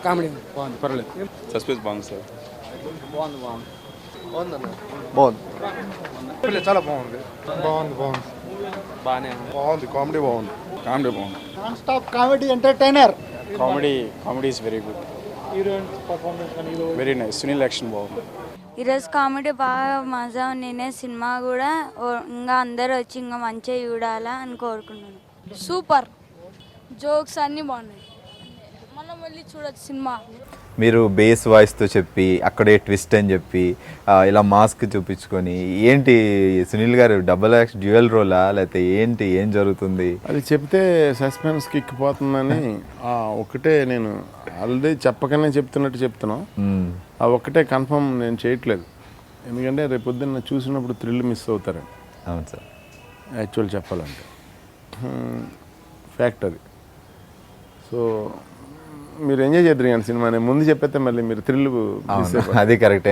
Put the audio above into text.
Comedy బాగుంది, పర్లేదు. Suspense బాగుంది సార్. బాగుంది, చాలా బాగుంది. బాగుంది, కామెడీ బాగుంది. Non stop comedy entertainer. Comedy is very good. Very nice. Sunil action బాగుంది. ఈరోజు కామెడీ బాగా మజా ఉంది. సినిమా కూడా ఇంకా అందరూ వచ్చి ఇంకా మంచిగా చూడాలా అని కోరుకుంటున్నాను. సూపర్ జోక్స్ అన్నీ బాగున్నాయి. మనం వెళ్ళి చూడొచ్చు సినిమా. మీరు బేస్ వాయిస్తో చెప్పి అక్కడే ట్విస్ట్ అని చెప్పి ఇలా మాస్క్ చూపించుకొని ఏంటి సునీల్ గారు డబుల్ యాక్షన్ డ్యూయల్ రోలా లేకపోతే ఏంటి ఏం జరుగుతుంది? అది చెప్తే సస్పెన్స్ కిక్కిపోతుందని ఒకటే నేను ఆల్రెడీ చెప్పకనే చెప్తున్నట్టు చెప్తున్నాం. ఆ ఒక్కటే కన్ఫర్మ్ నేను చేయట్లేదు, ఎందుకంటే రేపు పొద్దున్న చూసినప్పుడు థ్రిల్ మిస్ అవుతారు. అవును సార్, యాక్చువల్ చెప్పాలంటే ఫ్యాక్ట్ అది. సో మీరు ఎంజాయ్ చేద్దరు కానీ సినిమాని ముందు చెప్పేస్తే మళ్ళీ మీరు థ్రిల్ అది కరెక్ట్.